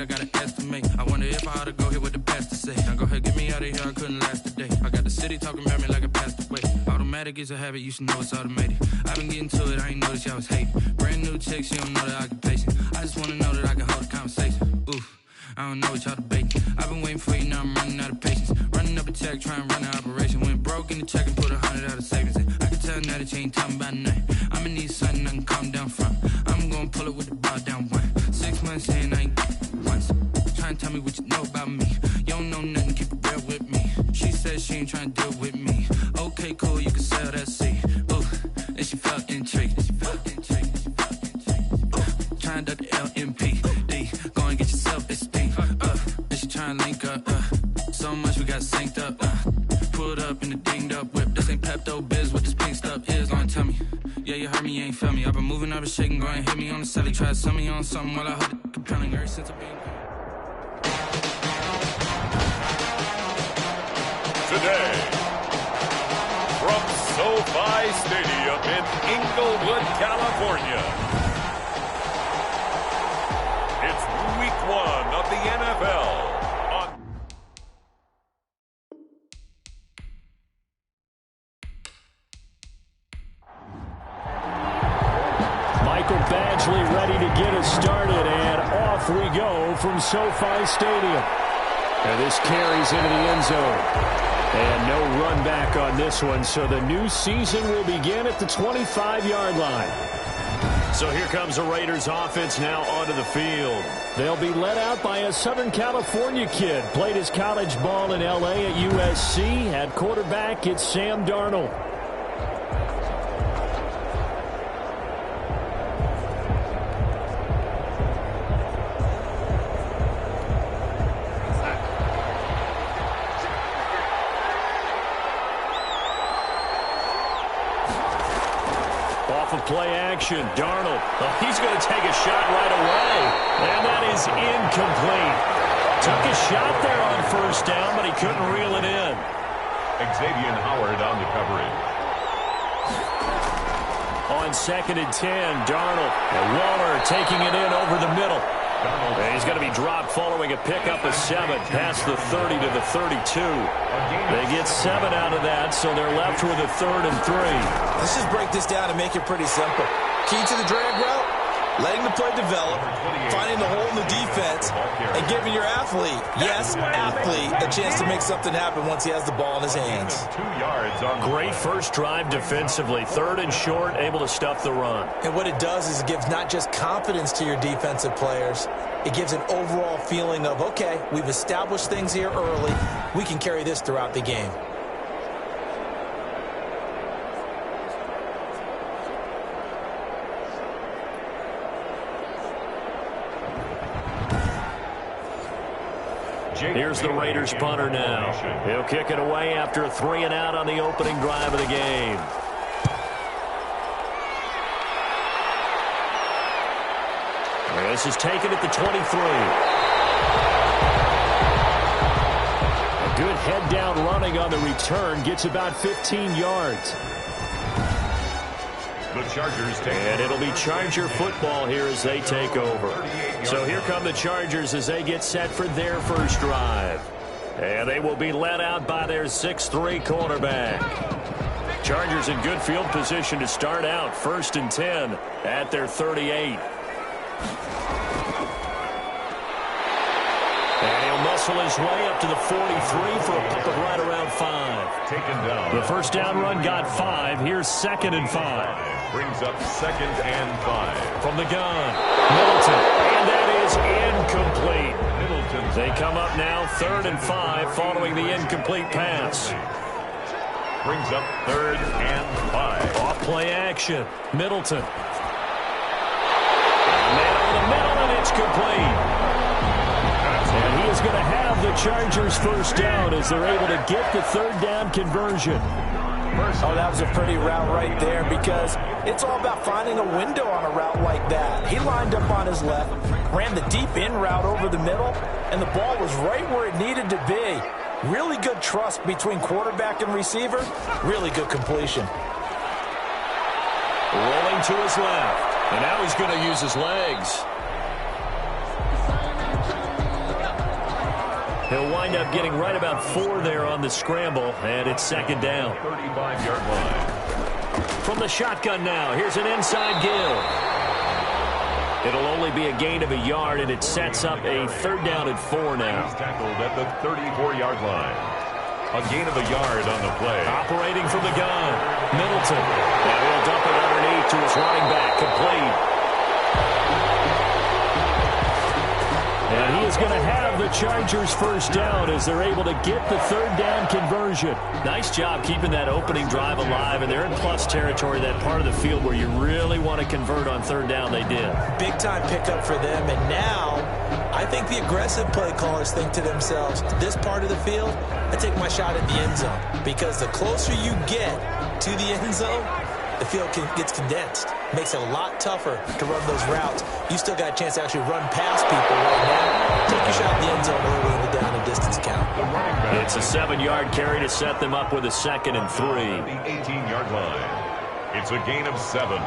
I gotta estimate. I wonder if I ought to go here with the best to say. Now go ahead, get me out of here, I couldn't last a day. I got the city talking about me like I passed away. Automatic is a habit, you should know it's automated. I've been getting to it, I ain't noticed y'all was hating. Brand new chick, she don't know the occupation. I just wanna know that I can hold a conversation. Oof. I don't know what y'all debating. I've been waiting for you, now I'm running out of patience. Running up a check, trying to run an operation. Went broke in the check and put 100 out of savings in. I can tell now that you ain't talking about nothing. I'ma need something I can calm down from. I'm gonna pull it with the bar down one. 6 months in, I ain't once. Trying to tell me what you know about me. You don't know nothing, keep it real with me. She said she ain't trying to deal with me. Okay, cool, you can sell that seat. Ooh, and she felt intrigued. Trying to duck the LMPD. Go and get yourself esteem. And she trying to link up. So much we got synced up. Pulled up in the dinged up whip. This ain't Pepto Biz, what this pink stuff is. Gonna tell me. Yeah, you heard me, you ain't felt me. I've been moving up and shaking, go and hit me on the celly. Try to sell me on something while I hold it compelling. Ever since I've been today, from SoFi Stadium in Inglewood, California, it's Week 1 of the NFL. Michael Badgley ready to get us started, and off we go from SoFi Stadium. And this carries into the end zone. And no run back on this one, so the new season will begin at the 25-yard line. So here comes the Raiders offense now onto the field. They'll be led out by a Southern California kid. Played his college ball in L.A. at USC. At quarterback, it's Sam Darnold. Play action, Darnold. Oh, he's going to take a shot right away. And that is incomplete. Took a shot there on first down, but he couldn't reel it in. Xavier Howard on the coverage. On 2nd and 10, Darnold. And Waller taking it in over the middle. And he's going to be dropped following a pickup of 7 past the 30 to the 32. They get 7 out of that, so they're left with a 3rd and 3. Let's just break this down and make it pretty simple. Key to the drag route, letting the play develop, finding the hole in the defense, and giving your athlete, yes, athlete, a chance to make something happen once he has the ball in his hands. Great first drive defensively. 3rd and short, able to stuff the run. And what it does is it gives not just confidence to your defensive players, it gives an overall feeling of, okay, we've established things here early. We can carry this throughout the game. Here's the Raiders punter now. He'll kick it away after a 3 and out on the opening drive of the game. This is taken at the 23. A good head down running on the return. Gets about 15 yards. The Chargers take and it'll be Charger football here as they take over. So here come the Chargers as they get set for their first drive. And they will be led out by their 6'3" quarterback. Chargers in good field position to start out. 1st and 10 at their 38. And he'll muscle his way up to the 43 for a pickup right around 5. Taken down. The first down run got 5. Here's 2nd and 5. Brings up 2nd and 5. From the gun, Middleton. And that is incomplete. Middleton. They come up now 3rd and 5 following the incomplete pass. Brings up 3rd and 5. Off play action. Middleton. Man over the middle, and it's complete. And he is going to have the Chargers first down as they're able to get the 3rd down conversion. Oh, that was a pretty route right there because it's all about finding a window on a route like that. He lined up on his left, ran the deep in route over the middle, and the ball was right where it needed to be. Really good trust between quarterback and receiver. Really good completion. Rolling to his left, and now he's going to use his legs. He'll wind up getting right about 4 there on the scramble, and it's second down. 35-yard line. From the shotgun now, here's an inside Gill. It'll only be a gain of a yard, and it sets up a third down at 4 now. He's tackled at the 34-yard line. A gain of a yard on the play. Operating from the gun, Middleton. And he'll dump it underneath to his running back, complete. And he is going to have the Chargers first down as they're able to get the third down conversion. Nice job keeping that opening drive alive, and they're in plus territory, that part of the field where you really want to convert on third down. They did. Big-time pickup for them, and now I think the aggressive play callers think to themselves, this part of the field, I take my shot at the end zone, because the closer you get to the end zone, the field gets condensed. Makes it a lot tougher to run those routes. You still got a chance to actually run past people right now. Take your shot at the end zone early in the down and distance count. It's a 7-yard carry to set them up with a 2nd and 3. The 18-yard line. It's a gain of 7.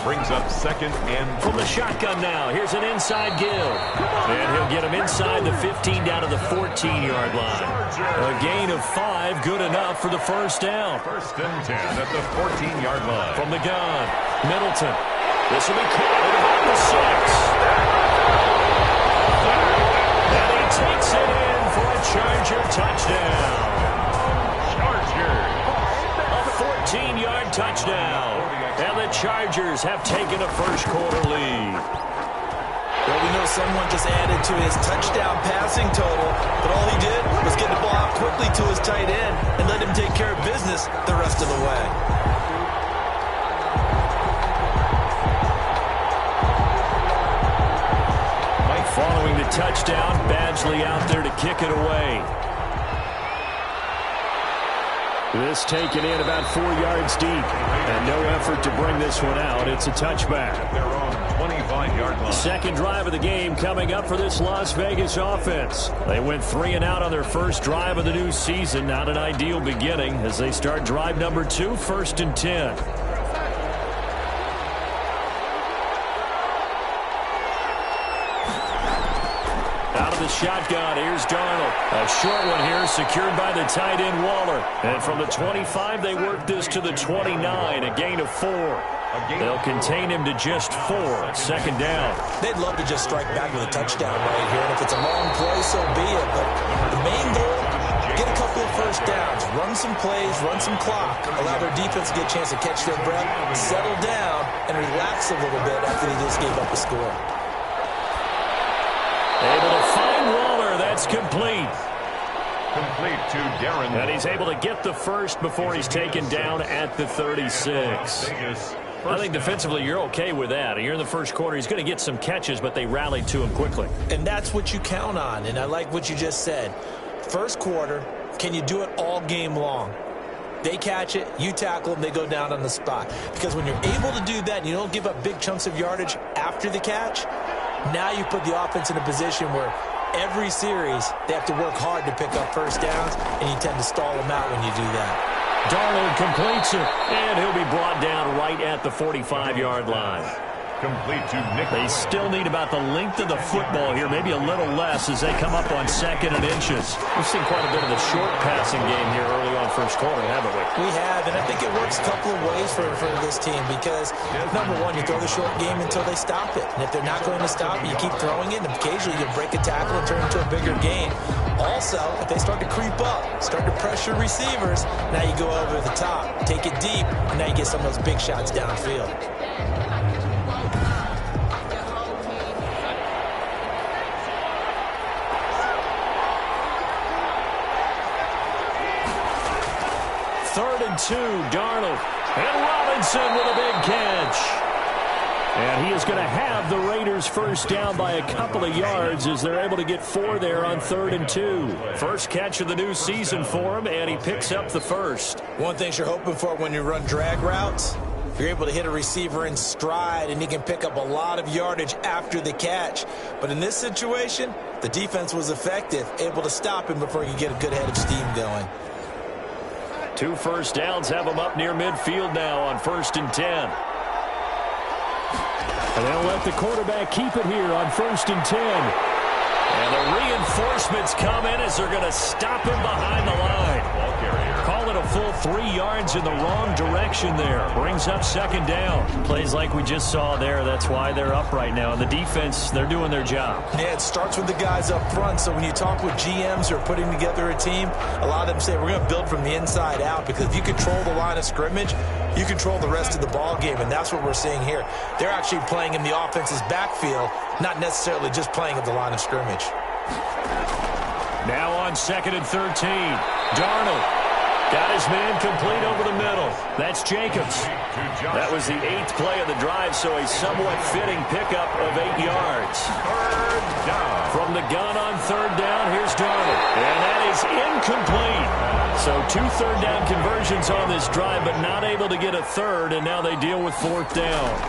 Brings up 2nd and 3. From the shotgun now, here's an inside Gill. And he'll get him inside the 15 down to the 14-yard line. A gain of 5, good enough for the first down. 1st and 10 at the 14-yard line. From the gun, Middleton. This will be caught at about the 6. And he takes it in for a Charger touchdown. A 14-yard touchdown. And the Chargers have taken a first-quarter lead. Well, we know someone just added to his touchdown passing total, but all he did was get the ball out quickly to his tight end and let him take care of business the rest of the way. Following the touchdown, Badgley out there to kick it away. This taken in about 4 yards deep, and no effort to bring this one out. It's a touchback. They're on 25-yard line. Second drive of the game coming up for this Las Vegas offense. They went 3 and out on their first drive of the new season. Not an ideal beginning as they start drive number 2, 1st and 10. Shotgun, here's Darnold. A short one here, secured by the tight end Waller. And from the 25, they work this to the 29, a gain of 4. They'll contain him to just 4, second down. They'd love to just strike back with a touchdown right here, and if it's a long play, so be it. But the main goal, get a couple of first downs, run some plays, run some clock, allow their defense to get a chance to catch their breath, settle down, and relax a little bit after they just gave up a score. Able to find Waller. That's complete. Complete to Darren. And he's able to get the first before he's taken down at the 36. I think defensively you're okay with that. Here in the first quarter, he's going to get some catches, but they rallied to him quickly. And that's what you count on, and I like what you just said. First quarter, can you do it all game long? They catch it, you tackle them, they go down on the spot. Because when you're able to do that and you don't give up big chunks of yardage after the catch, now you put the offense in a position where every series they have to work hard to pick up first downs, and you tend to stall them out when you do that. Darnold completes it, and he'll be brought down right at the 45-yard line. Complete to Nick. They still need about the length of the football here, maybe a little less as they come up on 2nd and inches. We've seen quite a bit of the short passing game here early on first quarter, haven't we? We have, and I think it works a couple of ways for this team because, number one, you throw the short game until they stop it. And if they're not going to stop it, you keep throwing it, and occasionally you break a tackle and turn it into a bigger game. Also, if they start to creep up, start to pressure receivers, now you go over the top, take it deep, and now you get some of those big shots downfield. Third and 2, Darnold. And Robinson with a big catch. And he is going to have the Raiders first down by a couple of yards as they're able to get 4 there on 3rd and 2. First catch of the new season for him, and he picks up the first. One thing you're hoping for when you run drag routes, you're able to hit a receiver in stride, and he can pick up a lot of yardage after the catch. But in this situation, the defense was effective, able to stop him before he could get a good head of steam going. 2 first downs have him up near midfield now on 1st and 10. And they'll let the quarterback keep it here on 1st and 10. And the reinforcements come in as they're going to stop him behind the line. Ball carrier. Call it a full 3 yards in the wrong direction there. Brings up second down. Plays like we just saw there. That's why they're up right now. And the defense, they're doing their job. Yeah, it starts with the guys up front. So when you talk with GMs who are putting together a team, a lot of them say we're going to build from the inside out, because if you control the line of scrimmage, you control the rest of the ball game, and that's what we're seeing here. They're actually playing in the offense's backfield, not necessarily just playing at the line of scrimmage. Now on 2nd and 13. Darnold got his man complete over the middle. That's Jacobs. That was the 8th play of the drive, so a somewhat fitting pickup of 8 yards. Third down. From the gun on 3rd down, here's Darnold. And that is incomplete. So 2 third-down conversions on this drive, but not able to get a third, and now they deal with 4th down.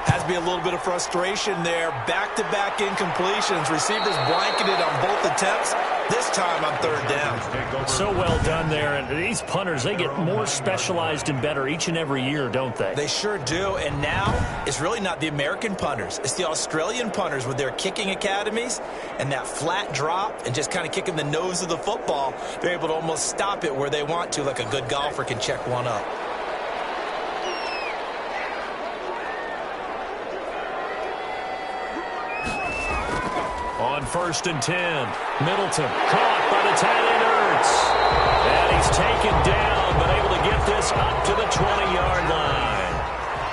Has to be a little bit of frustration there. Back-to-back incompletions. Receivers blanketed on both attempts, this time on 3rd down. So well done there. And these punters, they get more specialized and better each and every year, don't they? They sure do. And now it's really not the American punters. It's the Australian punters with their kicking academies and that flat drop and just kind of kicking the nose of the football. They're able to almost stop it where they want to, like a good golfer can check one up. On 1st and 10, Middleton caught by the tight end Ertz. And he's taken down, but able to get this up to the 20-yard line.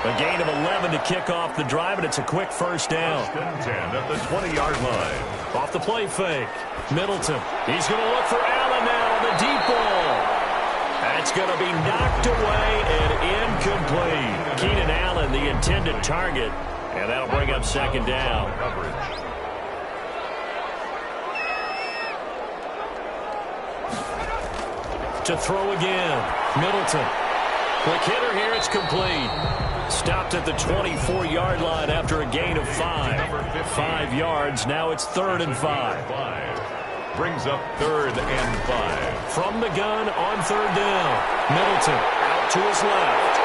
A gain of 11 to kick off the drive, and it's a quick 1st down. 1st and 10 at the 20-yard line. Off the play fake, Middleton. He's going to look for Allen now on the deep ball. That's going to be knocked away and incomplete. Keenan Allen, the intended target, and that'll bring up 2nd down. To throw again, Middleton. Quick hitter here, it's complete. Stopped at the 24-yard line after a gain of 5. 5 yards, now it's 3rd and 5. Brings up 3rd and 5. From the gun on 3rd down. Middleton out to his left.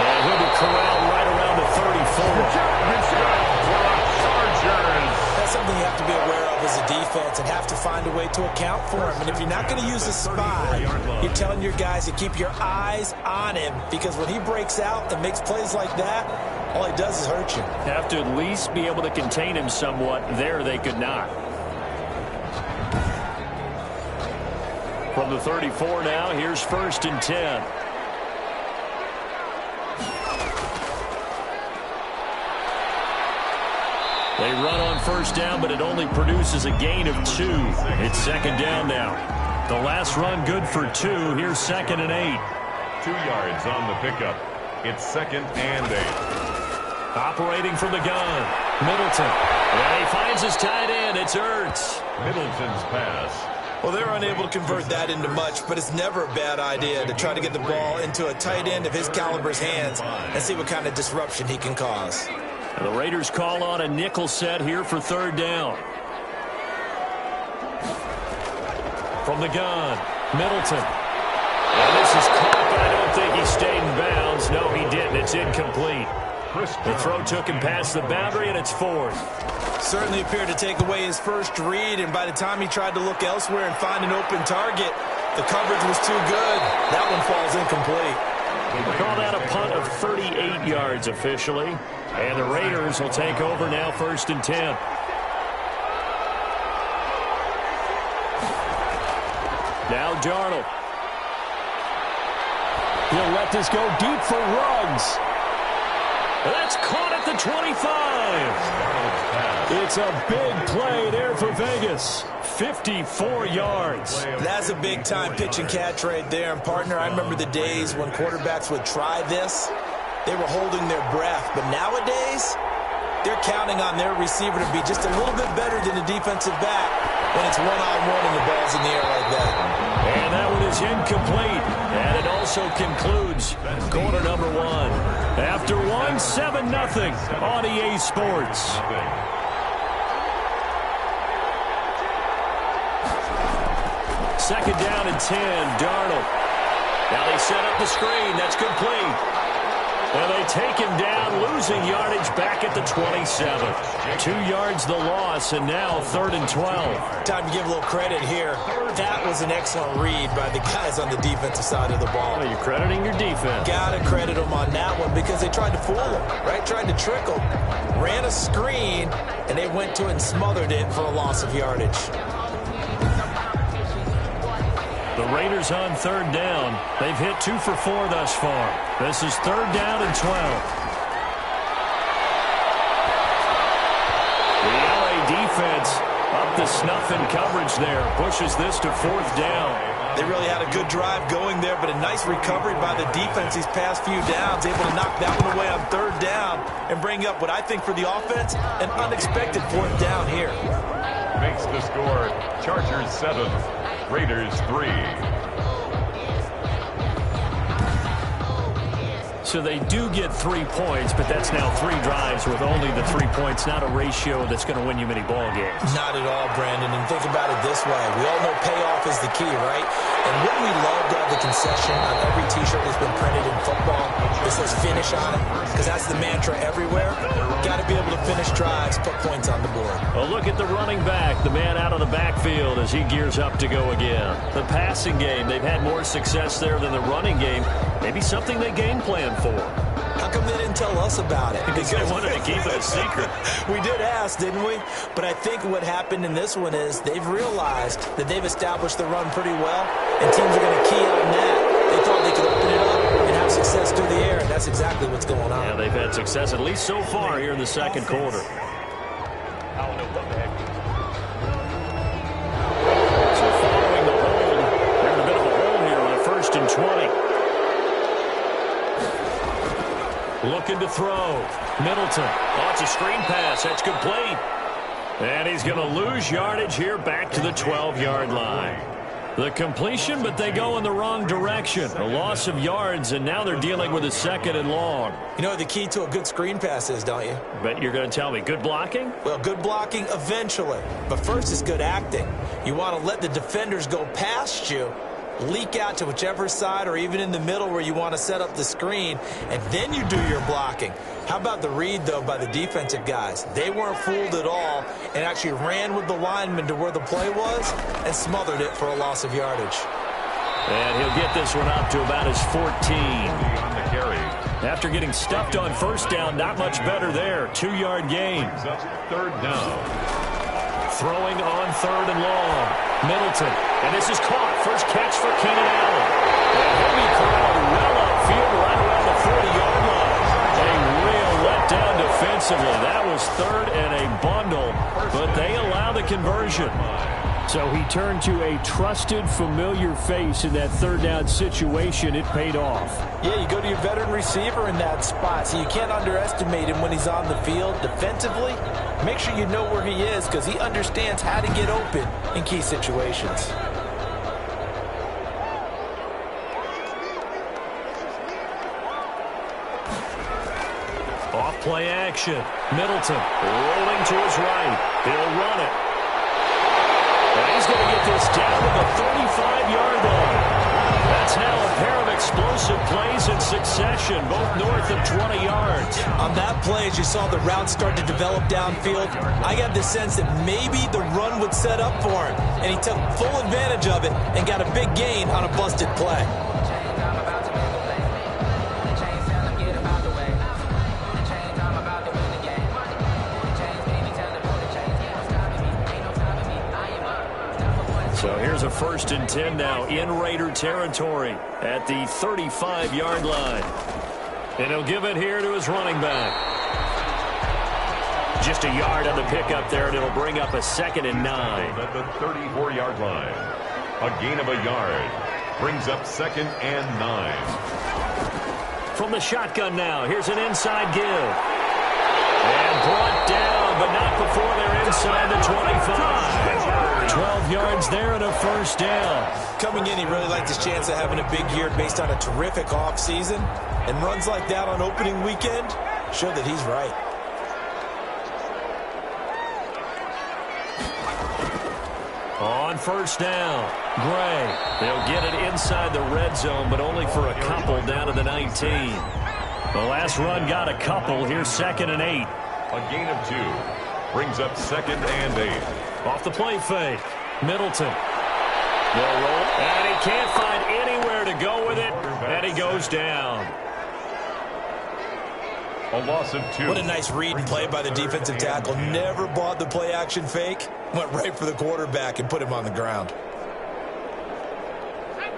And he'll be corralled right around the 34. That's something you have to be aware of as a defense and have to find a way to account for him. And if you're not going to use a spy, you're telling your guys to keep your eyes on him, because when he breaks out and makes plays like that, all he does is hurt you. Have to at least be able to contain him somewhat. There they could not. From the 34 now, here's 1st and 10. They run on 1st down, but it only produces a gain of 2. It's 2nd down now. The last run good for 2. Here's 2nd and 8. 2 yards on the pickup. It's 2nd and 8. Operating from the gun, Middleton. And he finds his tight end. It's Ertz. Middleton's pass. Well, they're unable to convert that into much, but it's never a bad idea to try to get the ball into a tight end of his caliber's hands and see what kind of disruption he can cause. And the Raiders call on a nickel set here for 3rd down. From the gun, Middleton. And this is caught, but I don't think he stayed in bounds. No, he didn't. It's incomplete. The throw took him past the boundary, and it's 4th. Certainly appeared to take away his first read, and by the time he tried to look elsewhere and find an open target, the coverage was too good. That one falls incomplete. We call that a punt of 38 yards officially. And the Raiders will take over now 1st and 10. Now Darnold. He'll let this go deep for Ruggs. That's caught at the 25. It's a big play there for Vegas. 54 yards. That's a big-time pitch and catch right there. And, partner, I remember the days when quarterbacks would try this. They were holding their breath. But nowadays, they're counting on their receiver to be just a little bit better than the defensive back when it's one-on-one and the ball's in the air like that. And that one is incomplete. And it also concludes quarter number 1. After 1, 7-0 on EA Sports. Second down and 10, Darnold. Now they set up the screen. That's complete. Well, they take him down, losing yardage back at the 27. 2 yards the loss, and now 3rd and 12. Time to give a little credit here. That was an excellent read by the guys on the defensive side of the ball. Well, you're crediting your defense. Got to credit them on that one because they tried to fool him, right? Tried to trick him. Ran a screen, and they went to it and smothered it for a loss of yardage. The Raiders on 3rd down. They've hit 2 for 4 thus far. This is 3rd down and 12. The LA defense up the snuff in coverage there. Pushes this to 4th down. They really had a good drive going there, but a nice recovery by the defense these past few downs. Able to knock that one away on 3rd down and bring up what I think for the offense, an unexpected 4th down here. Makes the score Chargers 7, Raiders 3. So they do get 3 points, but that's now 3 drives with only the 3 points. Not a ratio that's going to win you many ball games. Not at all, Brandon. And think about it this way. We all know payoff is the key, right? And wouldn't we love to have the concession on every T-shirt that's been printed in football that says finish on it? Because that's the mantra everywhere. Got to be able to finish drives, put points on the board. Well, look at the running back, the man out of the backfield as he gears up to go again. The passing game, they've had more success there than the running game. Maybe something they game plan for. How come they didn't tell us about it? Because they wanted to keep it a secret. We did ask, didn't we? But I think what happened in this one is they've realized that they've established the run pretty well, and teams are going to key on that. They thought they could open it up and have success through the air, and that's exactly what's going on. Yeah, they've had success, at least so far, here in the 2nd quarter. So following the hold, they're in a bit of a hole here on 1st and 20. Looking to throw. Middleton. Oh, it's a screen pass. That's complete. And he's going to lose yardage here back to the 12-yard line. The completion, but they go in the wrong direction. A loss of yards, and now they're dealing with a 2nd and long. You know what the key to a good screen pass is, don't you? Bet you're going to tell me good blocking? Well, good blocking eventually. But first is good acting. You want to let the defenders go past you, leak out to whichever side or even in the middle where you want to set up the screen, and then you do your blocking. How about the read, though, by the defensive guys? They weren't fooled at all and actually ran with the lineman to where the play was and smothered it for a loss of yardage. And he'll get this one up to about his 14. On the carry. After getting stuffed on 1st down, not much better there. 2-yard gain. 3rd down. Throwing on 3rd and long. Middleton. And this is caught. First catch for Keenan Allen. A heavy crowd well upfield right around the 40-yard line. A real letdown defensively. That was 3rd and a bundle, but they allow the conversion. So he turned to a trusted, familiar face in that 3rd down situation. It paid off. Yeah, you go to your veteran receiver in that spot, so you can't underestimate him when he's on the field defensively. Make sure you know where he is because he understands how to get open in key situations. Off play action. Middleton rolling to his right. He'll run it. And he's going to get this down to the 35-yard line. That's now a pair of explosive plays in succession, both north of 20 yards. On that play, as you saw the route start to develop downfield, I got the sense that maybe the run would set up for him, and he took full advantage of it and got a big gain on a busted play. So here's a 1st and 10 now in Raider territory at the 35-yard line. And he'll give it here to his running back. Just a yard on the pickup there, and it'll bring up a 2nd and 9. At the 34-yard line. A gain of a yard. Brings up 2nd and 9. From the shotgun now, here's an inside give. And brought down, but not before they're inside the 25. 12 yards there and a 1st down. Coming in, he really liked his chance of having a big year based on a terrific offseason. And runs like that on opening weekend show that he's right. On 1st down, Gray. They'll get it inside the red zone, but only for a couple down to the 19. The last run got a couple. Here's 2nd and 8. A gain of 2 brings up 2nd and 8. Off the play fake. Middleton. They'll roll. And he can't find anywhere to go with it. And he goes down. A loss of 2. What a nice read and play by the defensive tackle. Never bought the play-action fake. Went right for the quarterback and put him on the ground.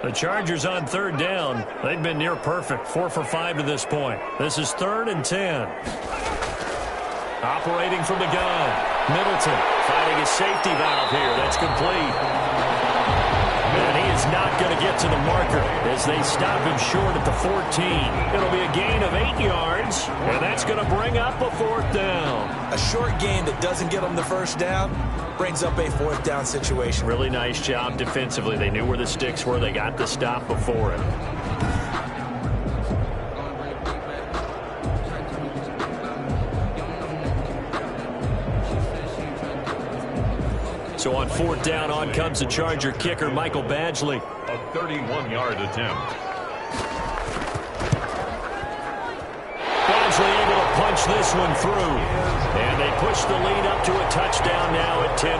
The Chargers on 3rd down. They've been near perfect. 4 for 5 to this point. This is 3rd and 10. Operating from the gun. Middleton finding his safety valve here. That's complete. And he is not going to get to the marker as they stop him short at the 14. It'll be a gain of 8 yards, and that's going to bring up a 4th down. A short gain that doesn't get them the first down brings up a 4th down situation. Really nice job defensively. They knew where the sticks were. They got the stop before it. So on 4th down, on comes the Charger kicker, Michael Badgley. A 31-yard attempt. Badgley able to punch this one through. And they push the lead up to a touchdown now at 10-3.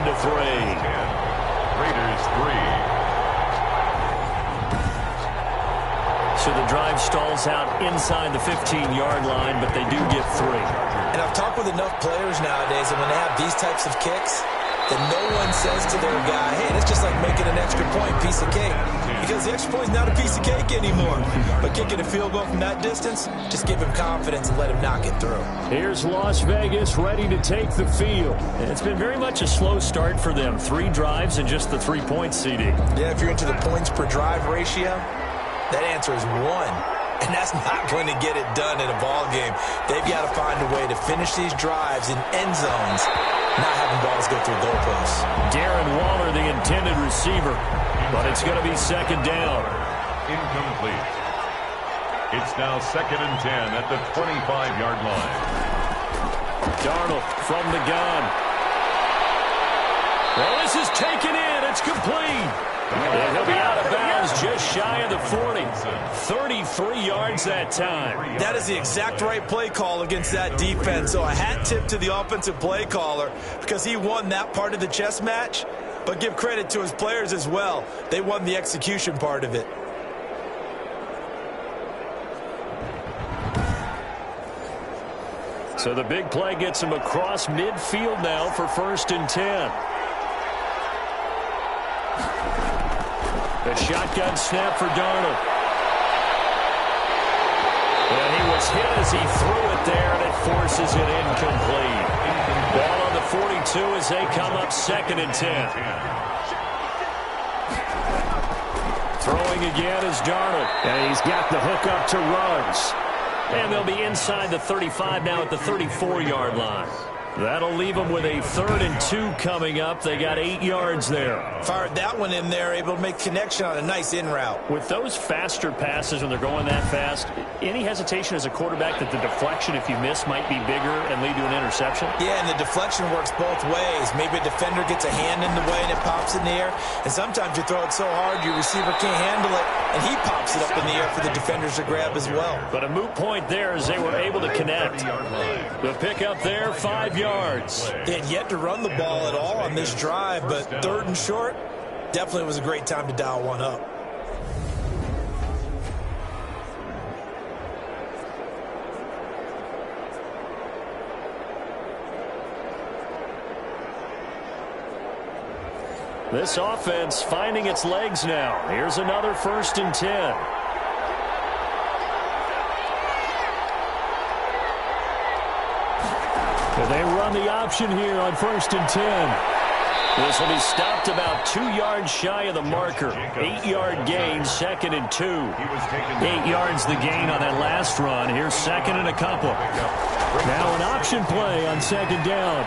Raiders 3. So the drive stalls out inside the 15-yard line, but they do get 3. And I've talked with enough players nowadays, and when they have these types of kicks, that no one says to their guy, hey, it's just like making an extra point, piece of cake. Because the extra point is not a piece of cake anymore. But kicking a field goal from that distance, just give him confidence and let him knock it through. Here's Las Vegas ready to take the field. And it's been very much a slow start for them. 3 drives and just the 3-point CD. Yeah, if you're into the points per drive ratio, that answer is 1. And that's not going to get it done in a ball game. They've got to find a way to finish these drives in end zones, not having balls go through goalposts. Darren Waller, the intended receiver, but it's going to be 2nd down. Incomplete. It's now 2nd and 10 at the 25-yard line. Darnold from the gun. Well, this is taken in. It's complete. And he'll be out of bounds just shy of the 40. 33 yards that time. That is the exact right play call against that defense. So a hat tip to the offensive play caller because he won that part of the chess match. But give credit to his players as well. They won the execution part of it. So the big play gets him across midfield now for 1st and 10. The shotgun snap for Darnold. And he was hit as he threw it there, and it forces it incomplete. Ball on the 42 as they come up 2nd and 10. Throwing again is Darnold. And he's got the hook up to Ruggs. And they'll be inside the 35 now at the 34-yard line. That'll leave them with a 3rd and 2 coming up. They got 8 yards there. Fired that one in there, able to make connection on a nice in route. With those faster passes when they're going that fast, any hesitation as a quarterback that the deflection, if you miss, might be bigger and lead to an interception? Yeah, and the deflection works both ways. Maybe a defender gets a hand in the way and it pops in the air. And sometimes you throw it so hard your receiver can't handle it, and he pops it up in the air for the defenders to grab as well. But a moot point there as they were able to connect. The pickup there, 5 yards. They had yet to run the ball at all on this drive, but 3rd and short, definitely was a great time to dial one up. This offense finding its legs now. Here's another 1st and 10. They run the option here on 1st and 10. This will be stopped about 2 yards shy of the marker. 8-yard gain, 2nd and 2. 8 yards the gain on that last run. Here's 2nd and a couple. Now an option play on 2nd down.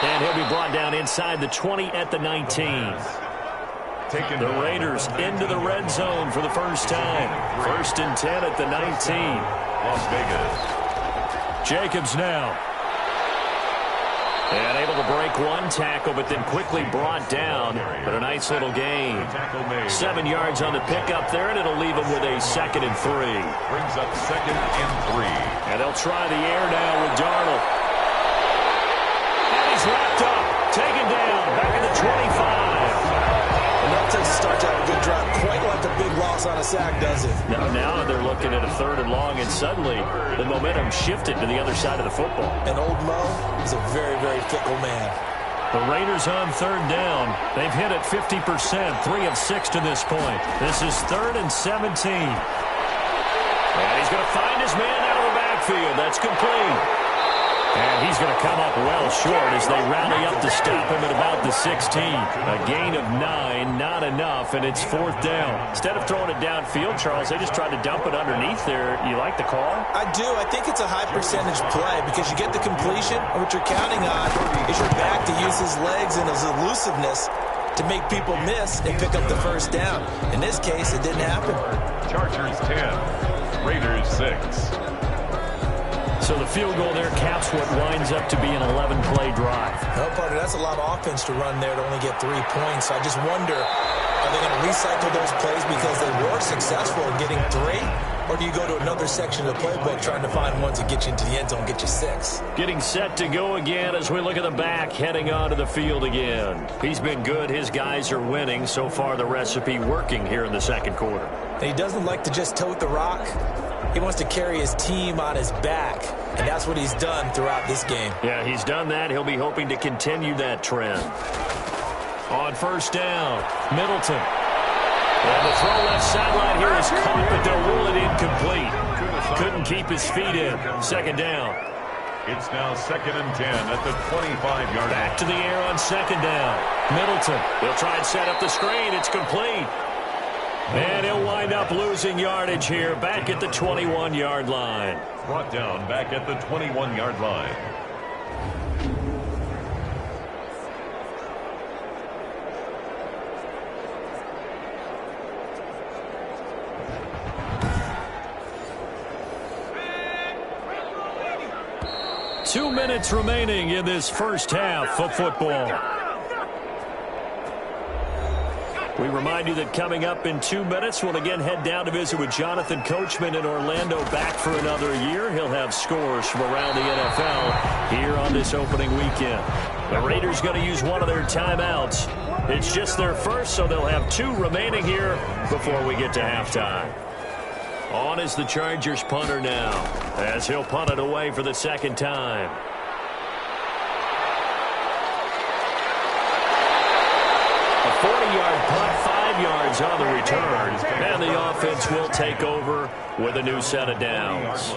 And he'll be brought down inside the 20 at the 19. The Raiders into the red zone for the first time. 1st and 10 at the 19. Las Vegas. Jacobs now. And able to break one tackle, but then quickly brought down. But a nice little gain. 7 yards on the pickup there, and it'll leave him with a 2nd and 3. Brings up 2nd and 3. And they'll try the air now with Darnold. And he's wrapped up. Taken down. Back at the 25. And that takes a start to have a good drive. Quite like a big loss on a sack, does it? Now they're looking at a 3rd and long, and suddenly the momentum shifted to the other side of the football. And old Mo is a very, very fickle man. The Raiders on 3rd down. They've hit it 50%, 3 of 6 to this point. This is 3rd and 17. And he's going to find his man out of the backfield. That's complete. And he's going to come up well short as they rally up to stop him at about the 16. A gain of 9, not enough, and it's 4th down. Instead of throwing it downfield, Charles, they just tried to dump it underneath there. You like the call? I do. I think it's a high-percentage play because you get the completion, and what you're counting on is your back to use his legs and his elusiveness to make people miss and pick up the 1st down. In this case, it didn't happen. Chargers 10, Raiders 6. So the field goal there caps what winds up to be an 11-play drive. No, partner, that's a lot of offense to run there to only get 3 points. I just wonder, are they going to recycle those plays because they were successful in getting 3? Or do you go to another section of the playbook trying to find ones that get you into the end zone, get you 6? Getting set to go again as we look at the back, heading onto the field again. He's been good. His guys are winning. So far, the recipe working here in the 2nd quarter. And he doesn't like to just tote the rock. He wants to carry his team on his back, and that's what he's done throughout this game. Yeah, he's done that. He'll be hoping to continue that trend. On 1st down, Middleton. And the throw left sideline here is caught, but they'll rule it incomplete. Couldn't keep his feet in. 2nd down. It's now 2nd and 10 at the 25-yard line. Back to the air on 2nd down. Middleton. He'll try and set up the screen. It's complete. And he'll wind up losing yardage here back at the 21-yard line. Brought down back at the 21-yard line. Two minutes remaining in this first half of football. We remind you that coming up in 2 minutes, we'll again head down to visit with Jonathan Coachman in Orlando, back for another year. He'll have scores from around the NFL here on this opening weekend. The Raiders going to use one of their timeouts. It's just their first, so they'll have 2 remaining here before we get to halftime. On is the Chargers punter now, as he'll punt it away for the 2nd time. A 40-yard punt, 5 yards on the return. And the offense will take over with a new set of downs.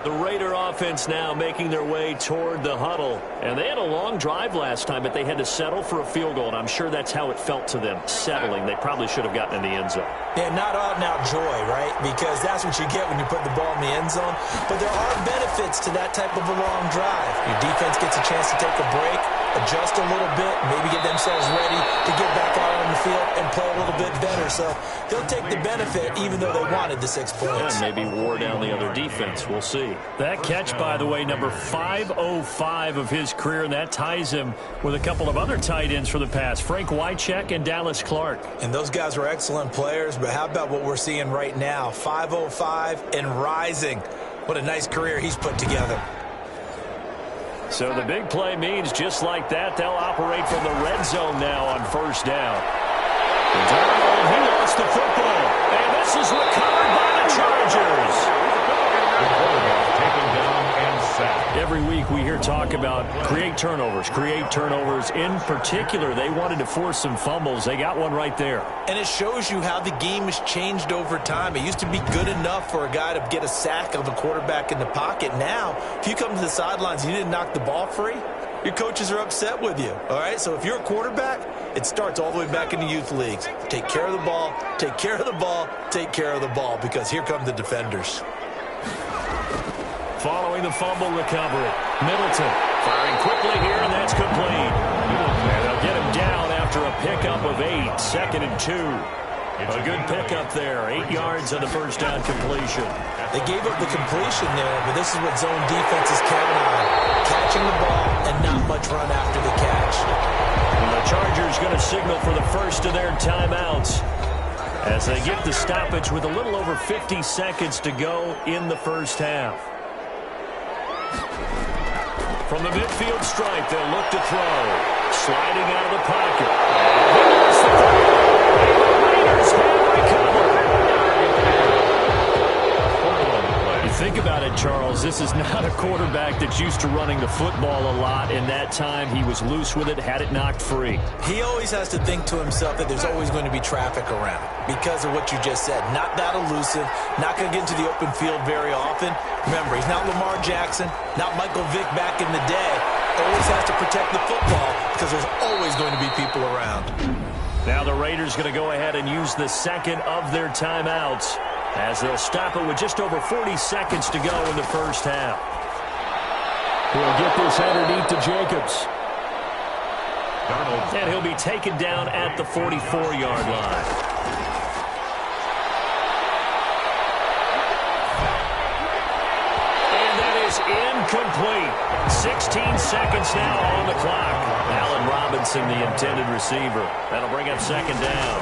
The Raider offense now making their way toward the huddle. And they had a long drive last time, but they had to settle for a field goal. And I'm sure that's how it felt to them, settling. They probably should have gotten in the end zone. Yeah, not out and out joy, right? Because that's what you get when you put the ball in the end zone. But there are benefits to that type of a long drive. Your defense gets a chance to take a break, adjust a little bit, maybe get themselves ready to get back out on the field and play a little bit better. So they'll take the benefit even though they wanted the 6 points. Yeah, maybe wore down the other defense. We'll see. That catch, by the way, number 505 of his career, and that ties him with a couple of other tight ends for the past, Frank Wycheck and Dallas Clark. And those guys were excellent players, but how about what we're seeing right now? 505 and rising. What a nice career he's put together. So the big play means just like that, they'll operate from the red zone now on 1st down. Darnold, he lost the football, and this is recovered by the Chargers. The quarterback taken down and sacked. Every week we hear talk about create turnovers. In particular, they wanted to force some fumbles. They got one right there. And it shows you how the game has changed over time. It used to be good enough for a guy to get a sack of a quarterback in the pocket. Now, if you come to the sidelines and you didn't knock the ball free, your coaches are upset with you. All right, so if you're a quarterback, it starts all the way back in the youth leagues. Take care of the ball, take care of the ball, take care of the ball, because here come the defenders. Following the fumble recovery, Middleton firing quickly here, and that's complete. And they'll get him down after a pickup of 8, 2nd and 2. A good pickup there. 8 yards on the first down completion. They gave up the completion there, but this is what zone defenses count on. Catching the ball and not much run after the catch. And the Chargers going to signal for the first of their timeouts as they get the stoppage with a little over 50 seconds to go in the first half. From the midfield stripe, they'll look to throw. Sliding out of the pocket. The Raiders have recovered. You think about it, Charles, this is not a quarterback that's used to running the football a lot. In that time, he was loose with it, had it knocked free. He always has to think to himself that there's always going to be traffic around because of what you just said. Not that elusive, not going to get into the open field very often. Remember, he's not Lamar Jackson, not Michael Vick back in the day. Always has to protect the football because there's always going to be people around. Now the Raiders going to go ahead and use the second of their timeouts as they'll stop it with just over 40 seconds to go in the first half. He'll get this underneath to Jacobs. And he'll be taken down at the 44-yard line. Incomplete. 16 seconds now on the clock. Allen Robinson, the intended receiver. That'll bring up second down.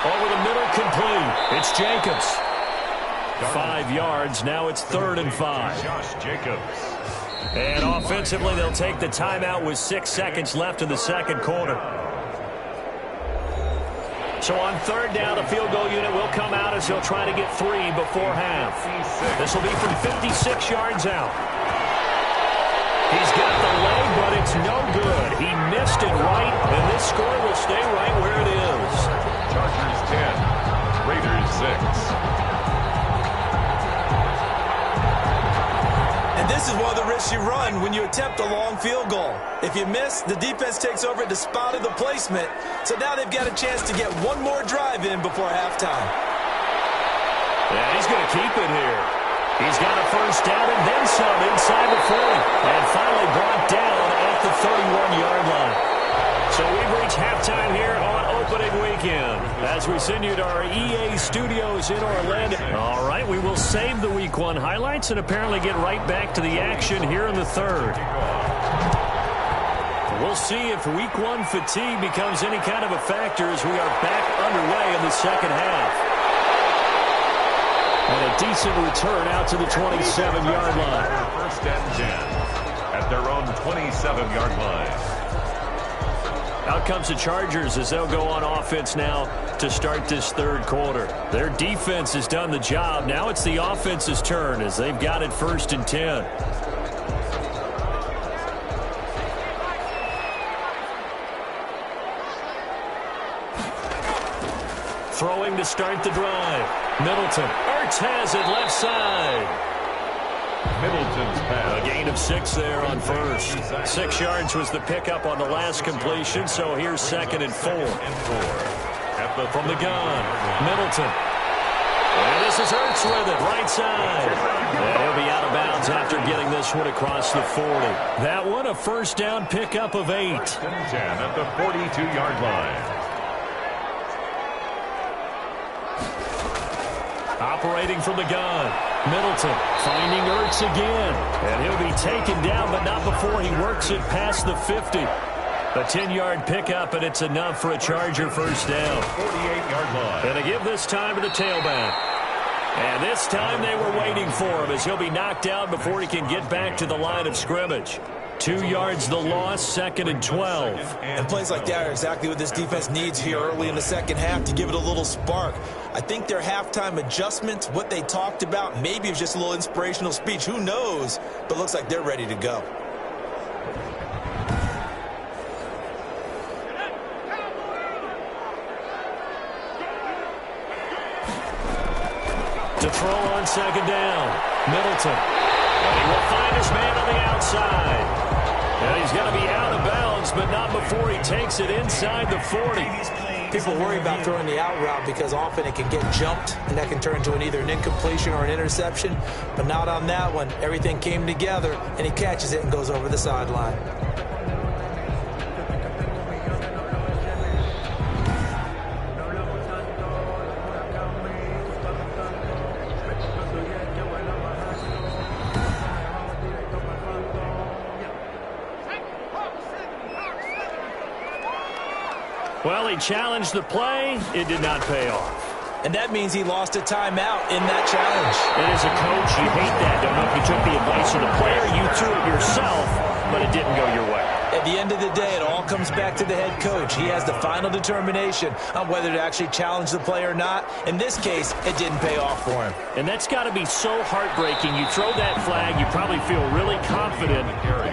Over the middle, complete. It's Jacobs. 5 yards. Now it's 3rd and 5. Josh Jacobs. And offensively, they'll take the timeout with 6 seconds left in the second quarter. So on 3rd down, a field goal unit will come out as they'll try to get 3 before half. This will be from 56 yards out. He's got the leg, but it's no good. He missed it right, and this score will stay right where it is. Chargers 10, Raiders 6. And this is one of the risks you run when you attempt a long field goal. If you miss, the defense takes over at the spot of the placement. So now they've got a chance to get one more drive in before halftime. Yeah, he's going to keep it here. He's got a first down and then some inside the 40. And finally brought down at the 31-yard line. So we've reached halftime here on opening weekend as we send you to our EA studios in Orlando. All right, we will save the Week 1 highlights and apparently get right back to the action here in the third. We'll see if Week 1 fatigue becomes any kind of a factor as we are back underway in the second half. And a decent return out to the 27-yard line. First and 10 at their own 27-yard line. Out comes the Chargers as they'll go on offense now to start this third quarter. Their defense has done the job. Now it's the offense's turn as they've got it 1st and 10. Throwing to start the drive. Middleton. Ertz has it left side. Middleton's pass. A gain of 6 there on first. 6 yards was the pickup on the last completion, so here's 2nd and 4. From the gun, Middleton. And this is Ertz with it, right side. And he'll be out of bounds after getting this one across the 40. That one, a first down pickup of 8. 10 at the 42-yard line. Operating from the gun. Middleton finding Ertz again. And he'll be taken down, but not before he works it past the 50. A 10-yard pickup, and it's enough for a Charger first down. 48-yard line. And they give this time to the tailback. And this time they were waiting for him as he'll be knocked down before he can get back to the line of scrimmage. 2 yards the loss, 2nd and 12. And plays like that are exactly what this defense needs here early in the second half to give it a little spark. I think their halftime adjustments, what they talked about, maybe it was just a little inspirational speech. Who knows? But looks like they're ready to go. To throw on 2nd down. Middleton. And he will find his man on the outside. And he's going to be out of bounds, but not before he takes it inside the 40. People worry about throwing the out route because often it can get jumped, and that can turn into either an incompletion or an interception. But not on that one. Everything came together, and he catches it and goes over the sideline. Well, he challenged the play. It did not pay off. And that means he lost a timeout in that challenge. And as a coach, you hate that, don't you? If you took the advice of the player, you threw it yourself, but it didn't go your way. At the end of the day, it all comes back to the head coach. He has the final determination on whether to actually challenge the play or not. In this case, it didn't pay off for him. And that's got to be so heartbreaking. You throw that flag, you probably feel really confident,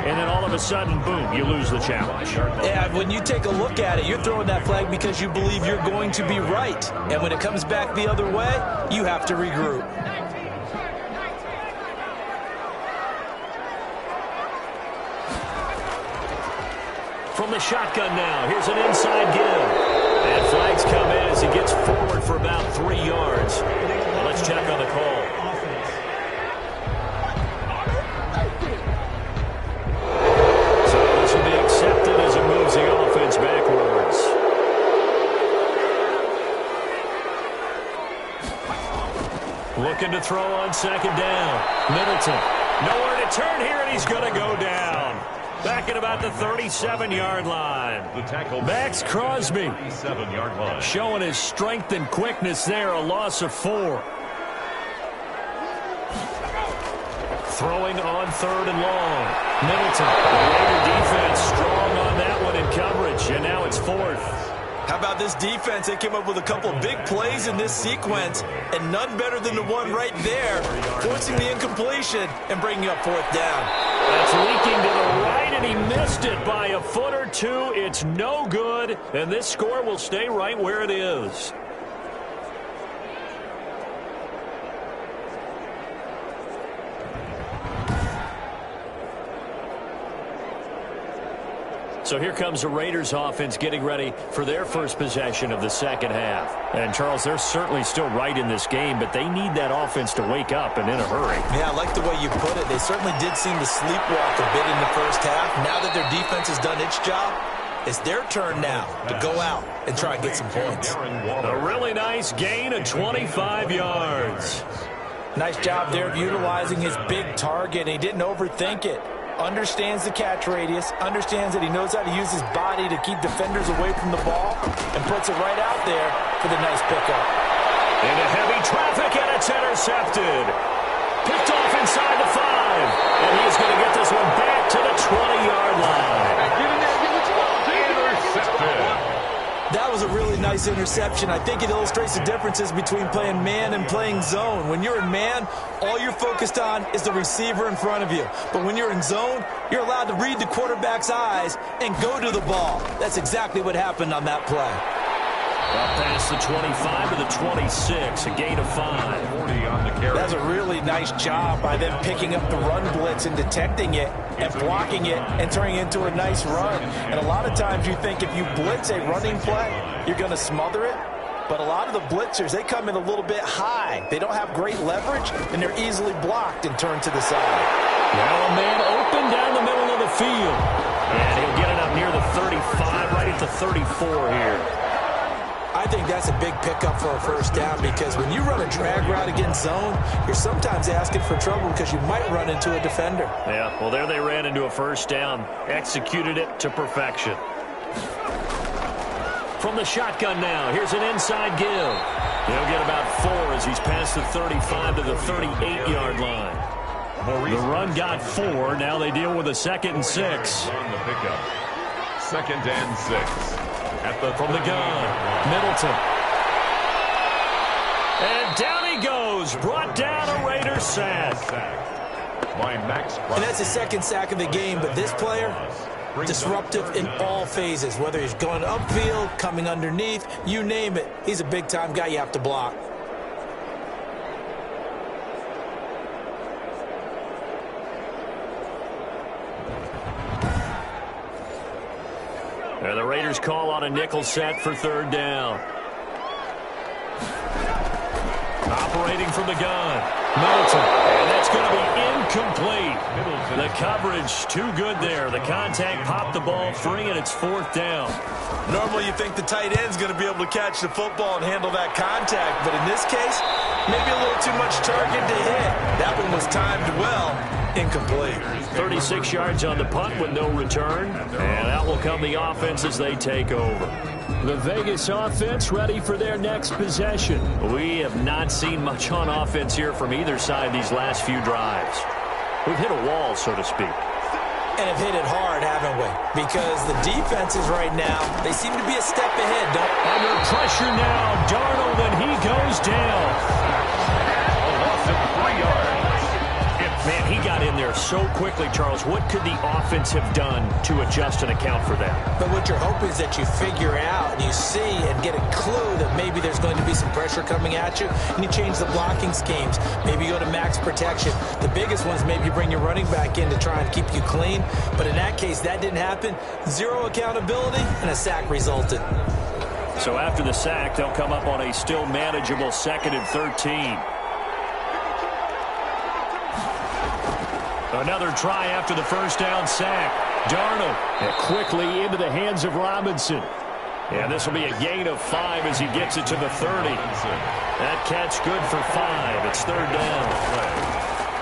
and then all of a sudden, boom, you lose the challenge. Yeah, when you take a look at it, you're throwing that flag because you believe you're going to be right. And when it comes back the other way, you have to regroup. From the shotgun now, here's an inside give. And flags come in as he gets forward for about 3 yards. Well, let's check on the call. So this will be accepted as it moves the offense backwards. Looking to throw on second down. Middleton. Nowhere to turn here, and he's going to go down. Back at about the 37-yard line. The tackle, Max Crosby, 37-yard line. showing his strength and quickness there, a loss of 4. Throwing on third and long. Middleton, the Raider defense strong on that one in coverage, and now it's 4th. How about this defense? They came up with a couple of big plays in this sequence, and none better than the one right there, forcing the incompletion and bringing up 4th down. That's leaking to the right, and he missed it by a foot or two. It's no good, and this score will stay right where it is. So here comes the Raiders offense getting ready for their first possession of the second half. And, Charles, they're certainly still right in this game, but they need that offense to wake up and in a hurry. Yeah, I like the way you put it. They certainly did seem to sleepwalk a bit in the first half. Now that their defense has done its job, it's their turn now to go out and try and get some points. A really nice gain of 25 yards. Nice job there of utilizing his big target, and he didn't overthink it. Understands the catch radius, understands that he knows how to use his body to keep defenders away from the ball, and puts it right out there for the nice pickup. Into heavy traffic, and it's intercepted. Picked off inside the 5, and he's going to get this one back to the 20-yard line. Intercepted. That was a really nice interception. I think it illustrates the differences between playing man and playing zone. When you're in man, all you're focused on is the receiver in front of you. But when you're in zone, you're allowed to read the quarterback's eyes and go to the ball. That's exactly what happened on that play. Up past the 25 to the 26, a gain of 5. 40 on the carry. That's a really nice job by them picking up the run blitz and detecting it and blocking it and turning it into a nice run. And a lot of times you think if you blitz a running play, you're going to smother it. But a lot of the blitzers, they come in a little bit high. They don't have great leverage, and they're easily blocked and turned to the side. Now a man open down the middle of the field. And he'll get it up near the 35, right at the 34 here. I think that's a big pickup for a first down because when you run a drag route against zone, you're sometimes asking for trouble because you might run into a defender. Yeah, well, there they ran into a first down. Executed it to perfection. From the shotgun now, here's an inside give. He'll get about 4 as he's past the 35 to the 38-yard line. The run got 4. Now they deal with a 2nd and 6. On the pickup. 2nd and 6. From the gun, Middleton. And down he goes. Brought down a Raider sack. By Max Crosby. And that's his 2nd sack of the game, but this player, disruptive in all phases, whether he's going upfield, coming underneath, you name it. He's a big-time guy you have to block. And the Raiders call on a nickel set for 3rd down. Operating from the gun, Middleton. And that's going to be incomplete. The coverage too good there. The contact popped the ball free, and it's 4th down. Normally you think the tight end's going to be able to catch the football and handle that contact, but in this case, Maybe a little too much target to hit. That one was timed well. Incomplete. 36 yards on the punt with no return. And out will come the offense as they take over. The Vegas offense ready for their next possession. We have not seen much on offense here from either side these last few drives. We've hit a wall, so to speak. And have hit it hard, haven't we? Because the defenses right now, they seem to be a step ahead. Under pressure now, Darnold, and he goes down. A loss of 3 yards. Man, he got in there so quickly, Charles. What could the offense have done to adjust and account for that? But what you're hoping is that you figure out and you see and get a clue that maybe there's going to be some pressure coming at you, and you change the blocking schemes. Maybe you go to max protection. The biggest one is maybe you bring your running back in to try and keep you clean. But in that case, that didn't happen. Zero accountability, and a sack resulted. So after the sack, they'll come up on a still manageable 2nd and 13. Another try after the first down sack. Darnold quickly into the hands of Robinson. And this will be a gain of 5 as he gets it to the 30. That catch good for 5. It's 3rd down.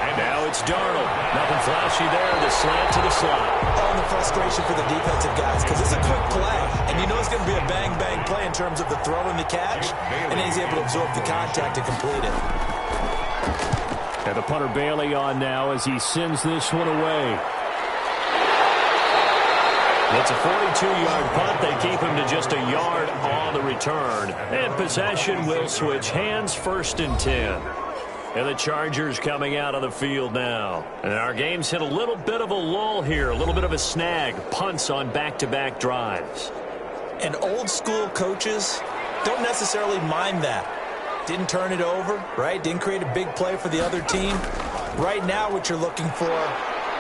And now it's Darnold. Nothing flashy there. The slant to the slot. And the frustration for the defensive guys because it's a quick play. And you know it's going to be a bang-bang play in terms of the throw and the catch. And then he's able to absorb the contact and complete it. And the punter Bailey on now as he sends this one away. It's a 42-yard punt. They keep him to just a yard on the return. And possession will switch hands, 1st and 10. And the Chargers coming out on the field now. And our game's hit a little bit of a lull here, a little bit of a snag. Punts on back-to-back drives. And old-school coaches don't necessarily mind that. Didn't turn it over, right? Didn't create a big play for the other team. Right now what you're looking for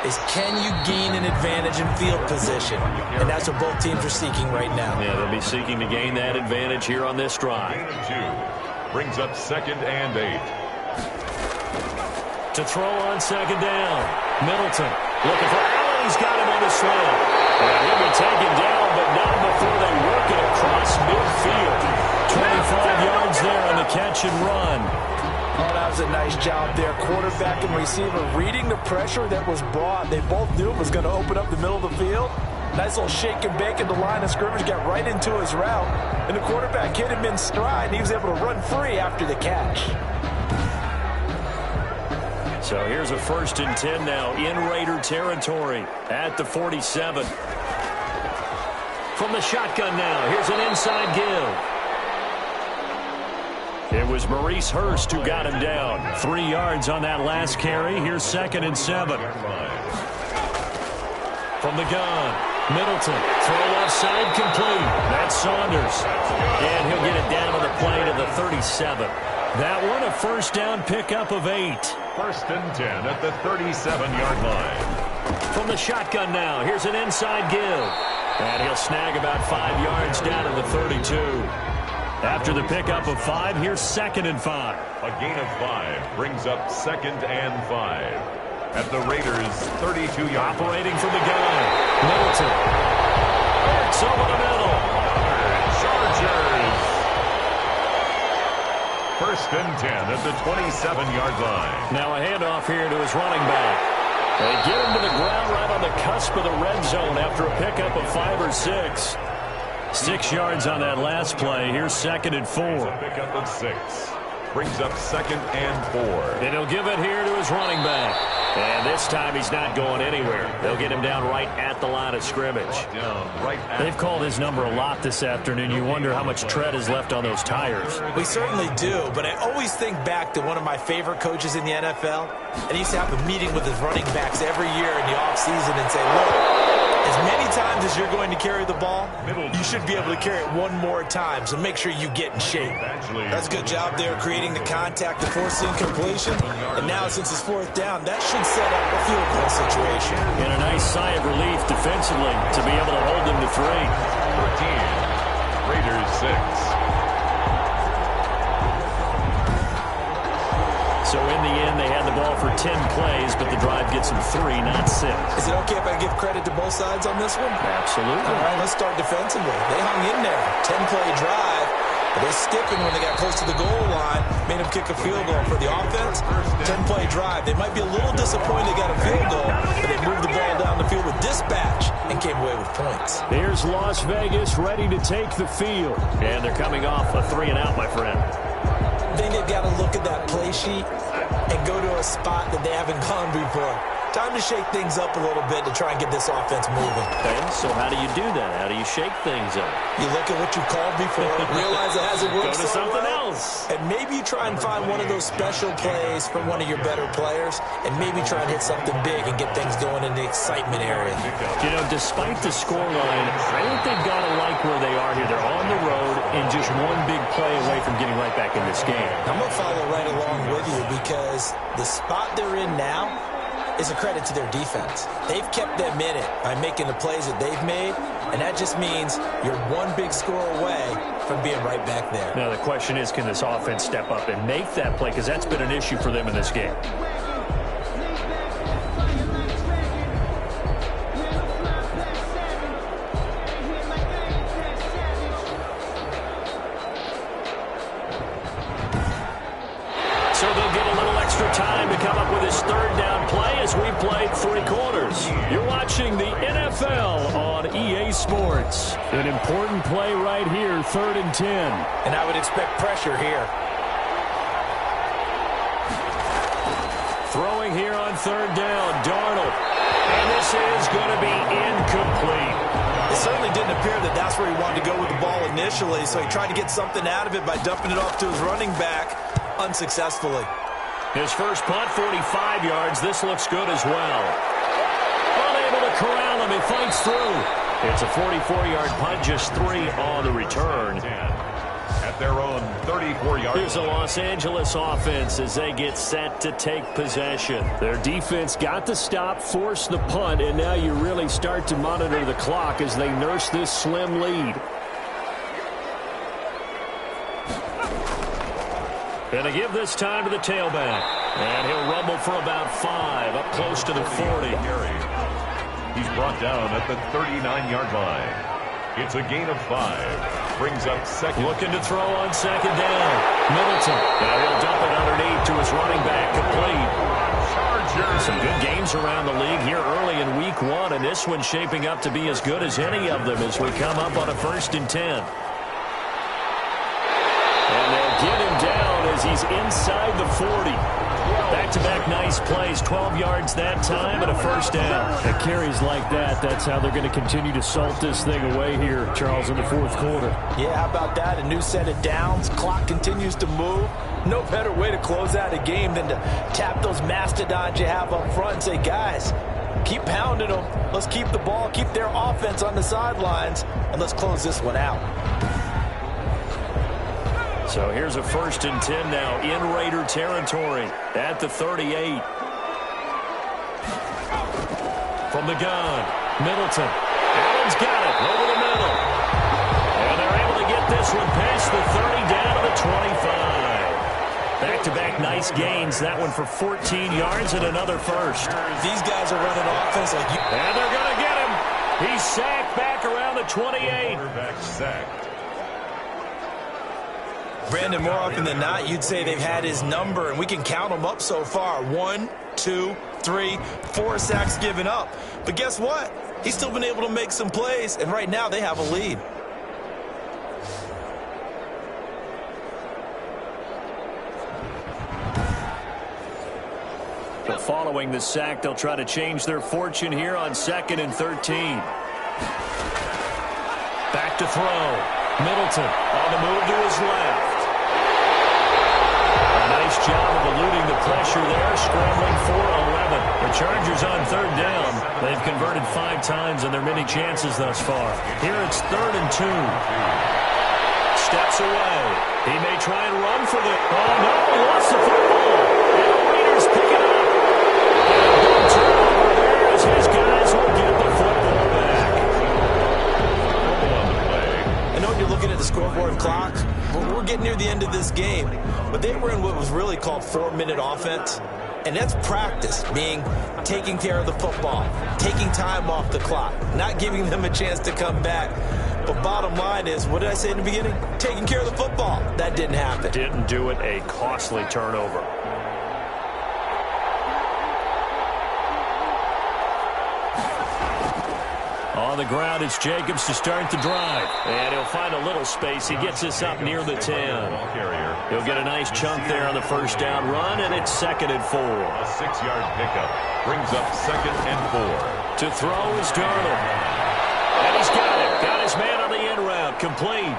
is can you gain an advantage in field position? And that's what both teams are seeking right now. Yeah, they'll be seeking to gain that advantage here on this drive. Gain of 2. Brings up 2nd and 8. To throw on 2nd down. Middleton looking for Allen. He's got him on the slant. And he'll be taken down, but not before they work it across midfield. 25 yards there on the catch and run. Oh, that was a nice job there. Quarterback and receiver reading the pressure that was brought. They both knew it was going to open up the middle of the field. Nice little shake and bake at the line of scrimmage. Got right into his route. And the quarterback hit him in stride. And he was able to run free after the catch. So here's a 1st and 10 now in Raider territory at the 47. From the shotgun now, here's an inside give. It was Maurice Hurst who got him down. 3 yards on that last carry. Here's 2nd and 7. From the gun, Middleton. Throw left side complete. That's Saunders. And he'll get it down on the play to the 37. That one a 1st down pickup of 8. 1st and 10 at the 37-yard line. From the shotgun now, here's an inside give. And he'll snag about 5 yards down to the 32. After the pickup of 5, here's 2nd and 5. A gain of 5 brings up 2nd and 5 at the Raiders' 32-yard line. Operating from the gun. Middleton. It's over the middle. Chargers. 1st and 10 at the 27-yard line. Now a handoff here to his running back. They get him to the ground right on the cusp of the red zone after a pickup of 5 or 6. 6 yards on that last play. Here's 2nd and 4. A pickup of 6. Brings up 2nd and 4. And he'll give it here to his running back. And this time he's not going anywhere. They'll get him down right at the line of scrimmage. They've called his number a lot this afternoon. You wonder how much tread is left on those tires. We certainly do, but I always think back to one of my favorite coaches in the NFL. And he used to have a meeting with his running backs every year in the offseason and say, look, as many times as you're going to carry the ball, you should be able to carry it one more time, so make sure you get in shape. That's a good job there creating the contact to forcing completion. And now since it's 4th down, that should set up a field goal situation. And a nice sigh of relief defensively to be able to hold them to 3. 14. Raiders 6. So in the end, they had the ball for 10 plays, but the drive gets them 3, not 6. Is it okay if I give credit to both sides on this one? Absolutely. All right, let's start defensively. They hung in there. 10-play drive. But they stiffened when they got close to the goal line, made them kick a field goal. For the offense, 10-play drive. They might be a little disappointed they got a field goal, but they moved the ball down the field with dispatch and came away with points. Here's Las Vegas ready to take the field. And they're coming off a 3-and-out, my friend. I think they've got to look at that play sheet and go to a spot that they haven't gone before. Time to shake things up a little bit to try and get this offense moving. Okay, so how do you do that? How do you shake things up? You look at what you called before, realize it hasn't worked Go to something well, else. and maybe you try and find one of those special plays from one of your better players, and maybe try and hit something big and get things going in the excitement area. You know, despite the scoreline, I think they've got to like where they are here. They're on the road and just one big play away from getting right back in this game. I'm going to follow right along with you because the spot they're in now is a credit to their defense. They've kept them in it by making the plays that they've made, and that just means you're one big score away from being right back there. Now, the question is, can this offense step up and make that play? Because that's been an issue for them in this game. So they'll get a little extra time to come up with his third down play as we played 3 quarters. You're watching the NFL on EA Sports. An important play right here, 3rd and 10. And I would expect pressure here. Throwing here on 3rd down, Darnold. And this is going to be incomplete. It certainly didn't appear that that's where he wanted to go with the ball initially, so he tried to get something out of it by dumping it off to his running back unsuccessfully. His first punt, 45 yards. This looks good as well. Unable to corral him. He fights through. It's a 44-yard punt, just 3 on the return. At their own 34-yard Here's the Los Angeles offense as they get set to take possession. Their defense got the stop, forced the punt, and now you really start to monitor the clock as they nurse this slim lead. Going to give this time to the tailback. And he'll rumble for about 5, up close to the 40. He's brought down at the 39-yard line. It's a gain of 5. Brings up second. Looking to throw on 2nd down. Middleton. Now he'll dump it underneath to his running back, complete. Chargers. Some good games around the league here early in week 1, and this one's shaping up to be as good as any of them as we come up on a 1st and 10. And they'll get him down as he's inside the 40. Back-to-back nice plays, 12 yards that time and a 1st down. At carries like that, that's how they're going to continue to salt this thing away here, Charles, in the 4th quarter. Yeah, how about that? A new set of downs. Clock continues to move. No better way to close out a game than to tap those mastodons you have up front and say, guys, keep pounding them. Let's keep the ball, keep their offense on the sidelines, and let's close this one out. So here's a 1st and 10 now in Raider territory at the 38. From the gun, Middleton. Allen's got it over the middle. And they're able to get this one past the 30 down to the 25. Back-to-back nice gains. That one for 14 yards and another 1st. These guys are running offense like you. And they're going to get him. He's sacked back around the 28. Quarterback sacked. Brandon, more often than not, you'd say they've had his number, and we can count them up so far. 1, 2, 3, 4 sacks given up. But guess what? He's still been able to make some plays, and right now they have a lead. But following the sack, they'll try to change their fortune here on 2nd and 13. Back to throw. Middleton on the move to his left. A nice job of eluding the pressure there, scrambling for 11. The Chargers on 3rd down. They've converted 5 times in their many chances thus far. Here it's 3rd and 2. Steps away. He may try and run for the... Oh, no, he lost the football. And the Raiders pick it up. And a big turnover there as his guys will get the football back. I know you're looking at the scoreboard clock. We're getting near the end of this game, but they were in what was really called 4-minute offense. And that's practice, being taking care of the football, taking time off the clock, not giving them a chance to come back. But bottom line is, what did I say in the beginning? Taking care of the football. That didn't happen. Didn't do it, a costly turnover. On the ground, it's Jacobs to start the drive. And he'll find a little space. He gets this up near the 10. He'll get a nice chunk there on the first down run, and it's 2nd and 4. A 6-yard pickup brings up 2nd and 4. To throw is Darnold. And he's got it. Got his man on the end route. Complete.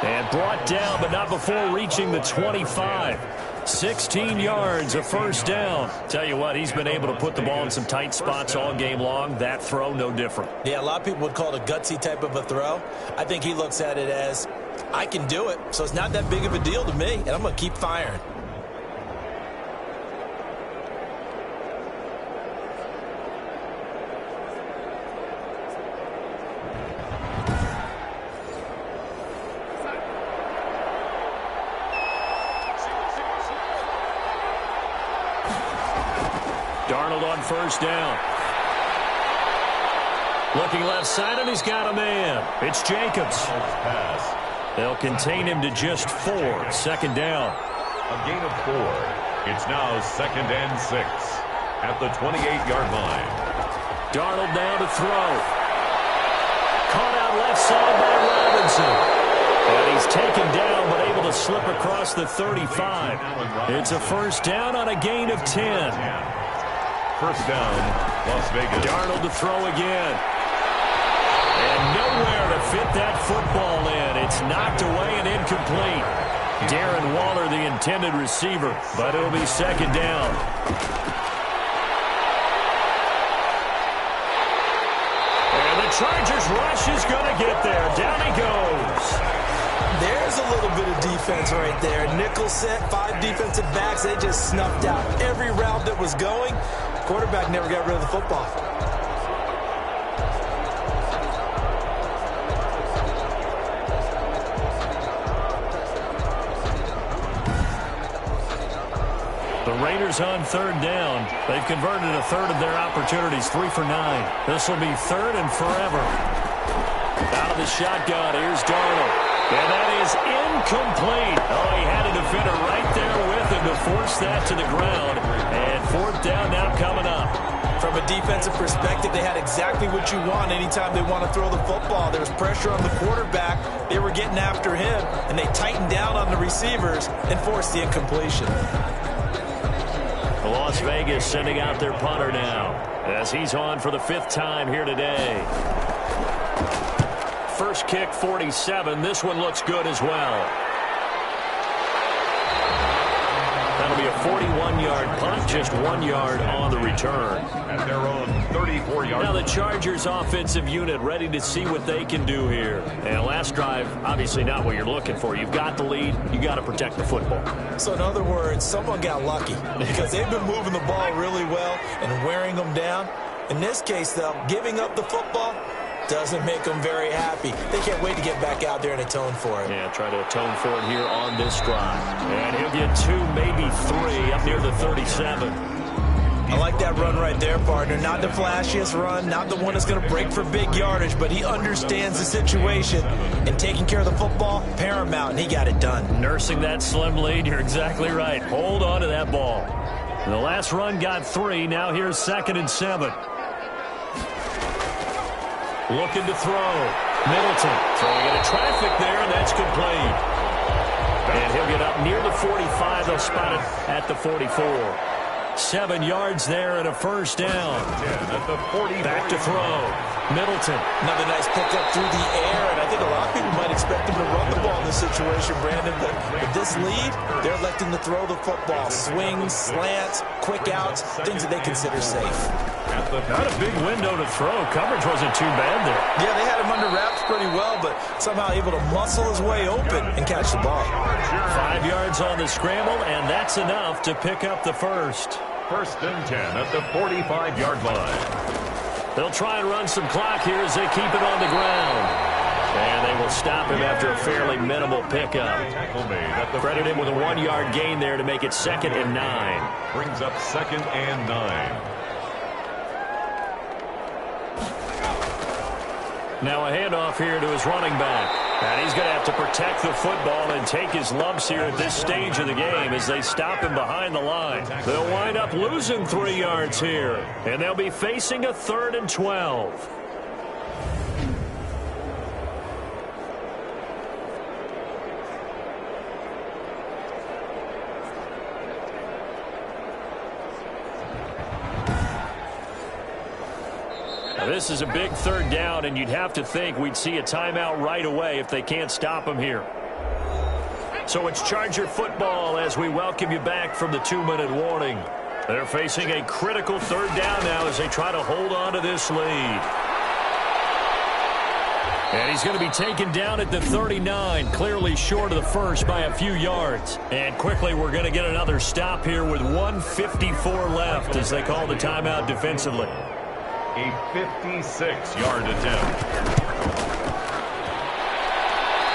And brought down, but not before reaching the 25. 16 yards, a first down. Tell you what, he's been able to put the ball in some tight spots all game long. That throw, no different. Yeah, a lot of people would call it a gutsy type of a throw. I think he looks at it as, I can do it, so it's not that big of a deal to me, and I'm going to keep firing. Darnold on first down. Looking left side, and he's got a man. It's Jacobs. They'll contain him to just 4. 2nd down. A gain of 4. It's now 2nd and 6 at the 28-yard line. Darnold now to throw. Caught out left side by Robinson. And he's taken down, but able to slip across the 35. It's a first down on a gain of 10. First down, Las Vegas. Darnold to throw again. And nowhere to fit that football in. It's knocked away and incomplete. Darren Waller, the intended receiver, but it'll be 2nd down. And the Chargers rush is going to get there. Down he goes. There's a little bit of defense right there. Nickel set, 5 defensive backs. They just snuffed out every route that was going. Quarterback never got rid of the football. The Raiders on 3rd down. They've converted a third of their opportunities, 3 for 9. This will be 3rd and forever. Out of the shotgun, here's Darnold. And that is incomplete. Oh, he had a defender right there with him to force that to the ground. And 4th down now coming up. From a defensive perspective, they had exactly what you want anytime they want to throw the football. There was pressure on the quarterback. They were getting after him, and they tightened down on the receivers and forced the incompletion. Las Vegas sending out their punter now as he's on for the 5th time here today. First kick, 47. This one looks good as well. That'll be a 41-yard punt, just 1 yard on the return. At their own 34-yard. Now the Chargers offensive unit ready to see what they can do here. And last drive, obviously not what you're looking for. You've got the lead. You got to protect the football. So in other words, someone got lucky because they've been moving the ball really well and wearing them down. In this case, though, giving up the football doesn't make them very happy. They can't wait to get back out there and atone for it. Yeah, try to atone for it here on this drive. And he'll get 2, maybe 3 up near the 37. I like that run right there, partner. Not the flashiest run, not the one that's going to break for big yardage, but he understands the situation, and taking care of the football, paramount, and he got it done. Nursing that slim lead, you're exactly right. Hold on to that ball. The last run got 3. Now here's 2nd and 7. Looking to throw. Middleton throwing into traffic there, and that's complete. And he'll get up near the 45. They'll spot it at the 44. 7 yards there and a first down. Back to throw. Middleton. Another nice pickup through the air, and I think a lot of people might expect him to run the ball in this situation, Brandon. But with this lead, they're electing to throw the football. Swings, slants, quick outs, things that they consider safe. Not a big window to throw. Coverage wasn't too bad there. Yeah, they had him under wraps pretty well, but somehow able to muscle his way open and catch the ball. 5 yards on the scramble, and that's enough to pick up the first. 1st and 10 at the 45-yard line. They'll try and run some clock here as they keep it on the ground. And they will stop him after a fairly minimal pickup. Credit him with a 1-yard gain there to make it 2nd and 9. Brings up 2nd and 9. Now a handoff here to his running back. And he's going to have to protect the football and take his lumps here at this stage of the game as they stop him behind the line. They'll wind up losing 3 yards here. And they'll be facing a 3rd and 12. This is a big 3rd down, and you'd have to think we'd see a timeout right away if they can't stop him here. So it's Charger football as we welcome you back from the 2-minute warning. They're facing a critical 3rd down now as they try to hold on to this lead. And he's going to be taken down at the 39, clearly short of the first by a few yards. And quickly we're going to get another stop here with 1:54 left as they call the timeout defensively. A 56-yard attempt.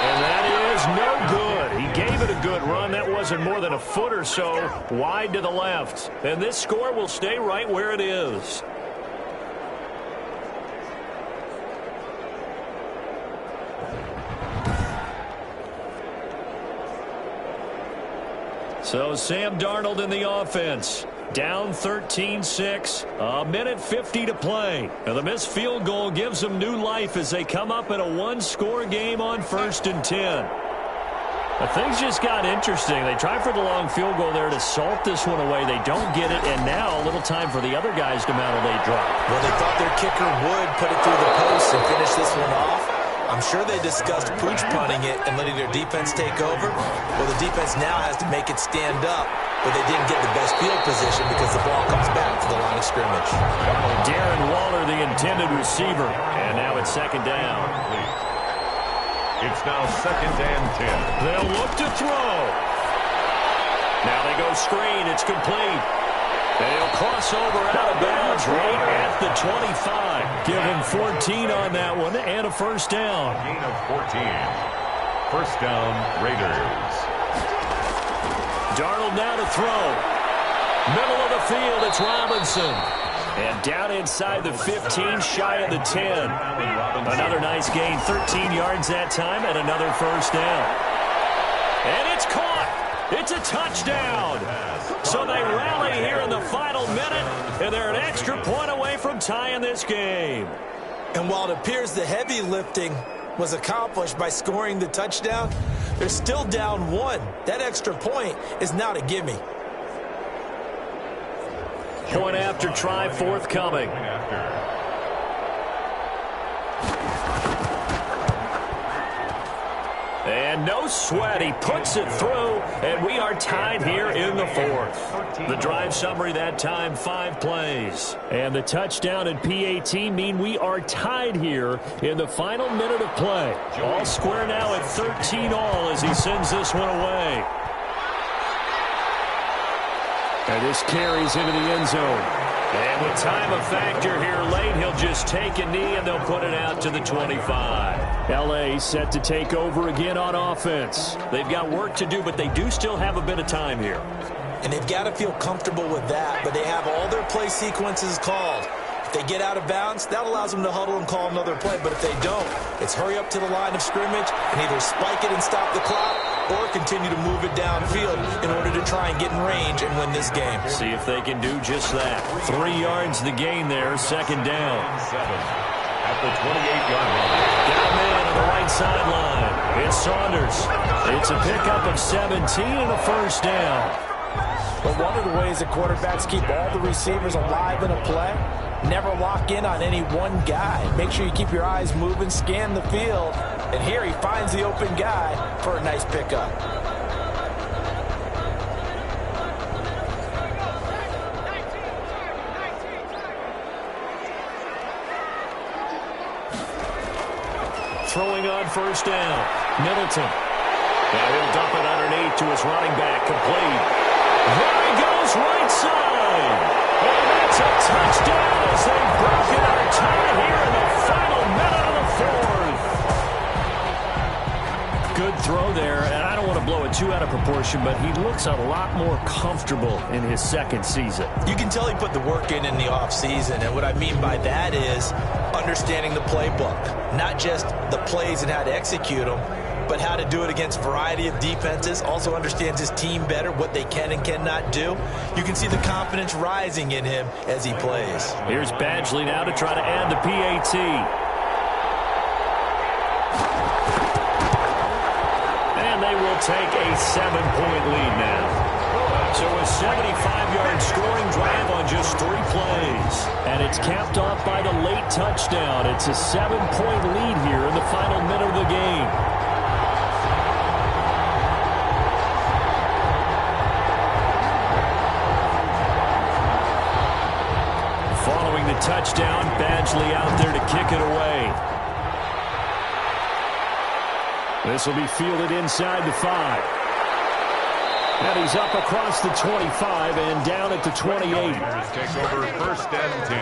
And that is no good. He gave it a good run. That wasn't more than a foot or so wide to the left. And this score will stay right where it is. So Sam Darnold in the offense. Down 13-6, a minute 50 to play. Now the missed field goal gives them new life as they come up in a 1-score game on 1st and 10. But things just got interesting. They try for the long field goal there to salt this one away. They don't get it, and now a little time for the other guys to mount a late drive. Well, they thought their kicker would put it through the post and finish this one off. I'm sure they discussed pooch punting it and letting their defense take over. Well, the defense now has to make it stand up, but they didn't get the best field position because the ball comes back to the line of scrimmage. Darren Waller, the intended receiver, and now it's 2nd down. It's now 2nd and 10. They'll look to throw. Now they go screen. It's complete. They'll cross over out of bounds right at the 25. Give him 14 on that one and a 1st down. Gain of 14. 1st down, Raiders. Darnold now to throw. Middle of the field, it's Robinson. And down inside the 15, shy of the 10. Another nice gain, 13 yards that time, and another 1st down. And it's caught. It's a touchdown. So they rally here in the final minute, and they're an extra point away from tying this game. And while it appears the heavy lifting was accomplished by scoring the touchdown, they're still down 1. That extra point is not a gimme. Point after try forthcoming. And no sweat. He puts it through, and we are tied here in the 4th. The drive summary that time, 5 plays. And the touchdown and PAT mean we are tied here in the final minute of play. All square now at 13 all as he sends this one away. And this carries into the end zone. And with time a factor here late, he'll just take a knee and they'll put it out to the 25. L.A. set to take over again on offense. They've got work to do, but they do still have a bit of time here. And they've got to feel comfortable with that, but they have all their play sequences called. If they get out of bounds, that allows them to huddle and call another play, but if they don't, it's hurry up to the line of scrimmage and either spike it and stop the clock or continue to move it downfield in order to try and get in range and win this game. See if they can do just that. 3 yards the gain there, 2nd down. 7 at the 28-yard line. Got a man on the right sideline. It's Saunders. It's a pickup of 17 and a 1st down. But one of the ways that quarterbacks keep all the receivers alive in a play, never lock in on any one guy. Make sure you keep your eyes moving, scan the field. And here he finds the open guy for a nice pickup. Throwing on 1st down. Middleton. Now he'll dump it underneath to his running back. Complete. There he goes, right side. And that's a touchdown as they've broken our tie here in the final minute of the 4th. throw there, and I don't want to blow it too out of proportion, but he looks a lot more comfortable in his second season. You can tell he put the work in the offseason, and what I mean by that is understanding the playbook, not just the plays and how to execute them, but how to do it against a variety of defenses. Also understands his team better, what they can and cannot do. You can see the confidence rising in him as he plays. Here's Badgley now to try to add the PAT. And they will take a 7-point lead now. So a 75-yard scoring drive on just 3 plays. And it's capped off by the late touchdown. It's a 7-point lead here in the final minute of the game. Following the touchdown, Badgley out there to kick it away. This will be fielded inside the 5. And he's up across the 25 and down at the 28. Take over 1st and 10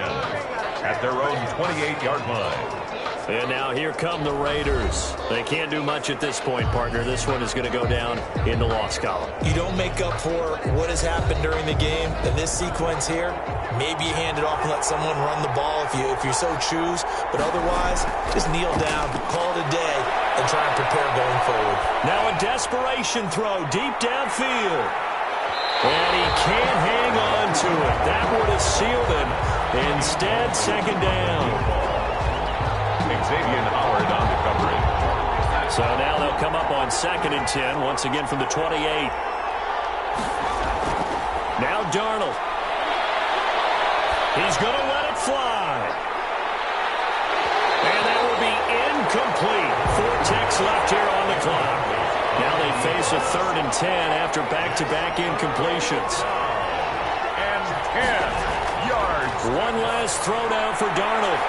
at their own 28-yard line. And now here come the Raiders. They can't do much at this point, partner. This one is going to go down in the loss column. You don't make up for what has happened during the game. In this sequence here, maybe you hand it off and let someone run the ball if you so choose. But otherwise, just kneel down, call it a day, and try and prepare going forward. Now a desperation throw deep downfield. And he can't hang on to it. That would have sealed him. Instead, second down. Xavier Howard on the coverage. So now they'll come up on 2nd and 10, once again from the 28. Now Darnold. He's going to let it fly. And that will be incomplete. 4 ticks left here on the clock. Now they face a 3rd and 10 after back-to-back incompletions. And 10 yards. One last throwdown for Darnold.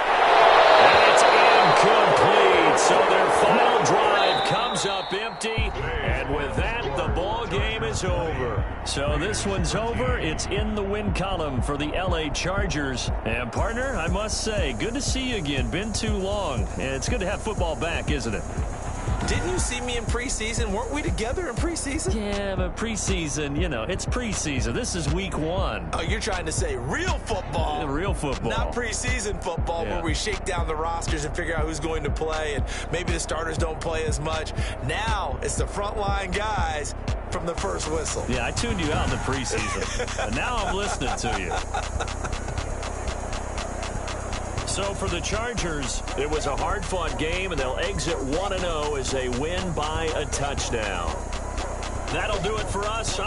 And it's incomplete. So their final drive comes up empty. And with that, the ball game is over. So this one's over. It's in the win column for the LA Chargers. And partner, I must say, good to see you again. Been too long. And it's good to have football back, isn't it? Didn't you see me in preseason? Weren't we together in preseason? Yeah, but preseason, you know, it's preseason. This is week 1. Oh, you're trying to say real football. Real football. Not preseason football where we shake down the rosters and figure out who's going to play, and maybe the starters don't play as much. Now it's the frontline guys from the first whistle. Yeah, I tuned you out in the preseason. And now I'm listening to you. So for the Chargers, it was a hard-fought game, and they'll exit 1-0 as they win by a touchdown. That'll do it for us.